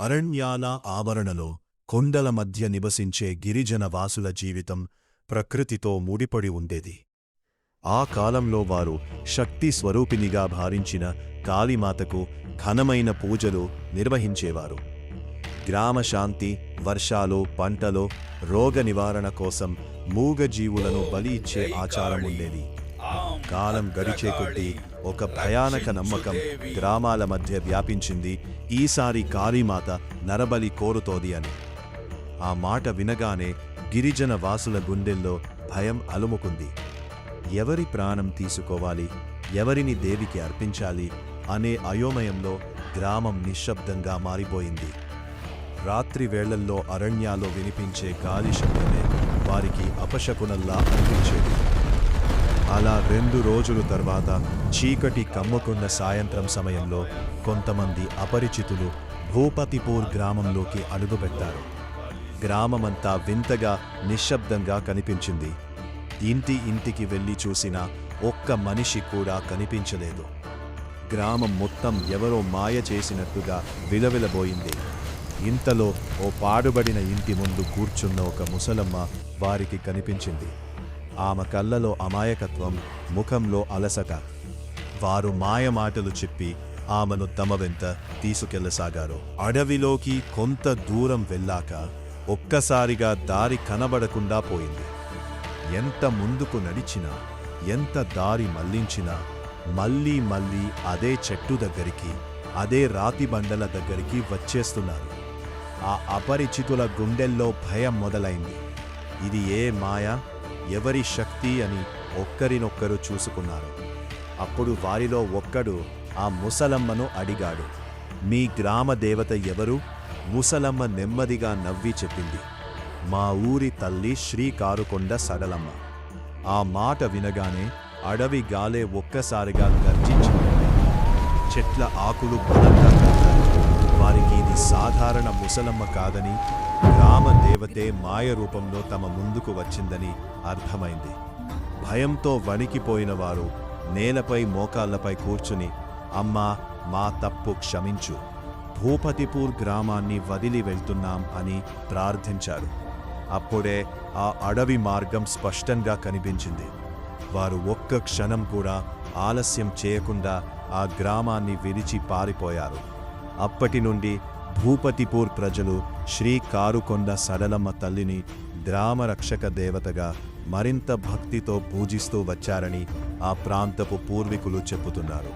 అరణ్యాల ఆవరణలో కొండల మధ్య నివసించే గిరిజన వాసుల జీవితం ప్రకృతితో ముడిపడి ఉండేది. ఆ కాలంలో వారు శక్తి స్వరూపినిగా భావించిన కాళీమాతకు ఘనమైన పూజలు నిర్వహించేవారు. గ్రామశాంతి, వర్షాలు, పంటలో రోగ నివారణ కోసం మూగజీవులను బలి ఇచ్చే ఆచారం ఉండేది. కాలం గడిచే కొద్దీ ఒక భయానక నమ్మకం గ్రామాల మధ్య వ్యాపించింది. ఈసారి కాళీమాత నరబలి కోరుతోంది అని. ఆ మాట వినగానే గిరిజన వాసుల గుండెల్లో భయం అలుముకుంది. ఎవరి ప్రాణం తీసుకోవాలి, ఎవరిని దేవికి అర్పించాలి అనే అయోమయంలో గ్రామం నిశ్శబ్దంగా మారిపోయింది. రాత్రి వేళల్లో అరణ్యాల్లో వినిపించే గాలి శబ్దమే వారికి అపశకునంలా అనిపించేది. అలా 2 రోజుల తర్వాత చీకటి కమ్ముకున్న సాయంత్రం సమయంలో కొంతమంది అపరిచితులు భూపతిపూర్ గ్రామంలోకి అడుగుపెట్టారు. గ్రామమంతా వింతగా నిశ్శబ్దంగా కనిపించింది. ఇంటికి వెళ్ళి చూసినా ఒక్క మనిషి కూడా కనిపించలేదు. గ్రామం మొత్తం ఎవరో మాయ చేసినట్టుగా విలవిలబోయింది. ఇంతలో ఓ పాడుబడిన ఇంటి ముందు కూర్చున్న ఒక ముసలమ్మ వారికి కనిపించింది. ఆమె కళ్ళలో అమాయకత్వం, ముఖంలో అలసట. వారు మాయమాటలు చెప్పి ఆమెను తమ వెంట తీసుకెళ్లసాగారు. అడవిలోకి కొంత దూరం వెళ్ళాక ఒక్కసారిగా దారి కనబడకుండా పోయింది. ఎంత ముందుకు నడిచినా, ఎంత దారి మళ్లించినా మళ్ళీ అదే చెట్టు దగ్గరికి, అదే రాతి బండల దగ్గరికి వచ్చేస్తున్నారు. ఆ అపరిచితుల గుండెల్లో భయం మొదలైంది. ఇది ఏ మాయ, ఎవరి శక్తి అని ఒక్కరినొక్కరు చూసుకున్నారు. అప్పుడు వారిలో ఒక్కడు ఆ ముసలమ్మను అడిగాడు, మీ గ్రామ దేవత ఎవరు? ముసలమ్మ నెమ్మదిగా నవ్వి చెప్పింది, మా ఊరి తల్లి శ్రీ కారుకొండ సడలమ్మ. ఆ మాట వినగానే అడవి గాలే ఒక్కసారిగా గర్జించింది. చెట్ల ఆకులు బలంగా కదిలాయి. వారికి ఇది సాధారణ ముసలమ్మ కాదని, గ్రామ దేవతే మాయ రూపంలో తమ ముందుకు వచ్చిందని అర్థమైంది. భయంతో వణికిపోయిన వారు నేలపై మోకాళ్లపై కూర్చుని, అమ్మా, మా తప్పు క్షమించు, భూపతిపూర్ గ్రామాన్ని వదిలి వెళ్తున్నాం అని ప్రార్థించారు. అప్పుడే ఆ అడవి మార్గం స్పష్టంగా కనిపించింది. వారు ఒక్క క్షణం కూడా ఆలస్యం చేయకుండా ఆ గ్రామాన్ని విడిచి పారిపోయారు. అప్పటి నుండి భూపతిపూర్ ప్రజలు శ్రీ కారుకొండ సడలమ్మ తల్లిని గ్రామరక్షక దేవతగా మరింత భక్తితో పూజిస్తూ వచ్చారని ఆ ప్రాంతపు పూర్వీకులు చెబుతున్నారు.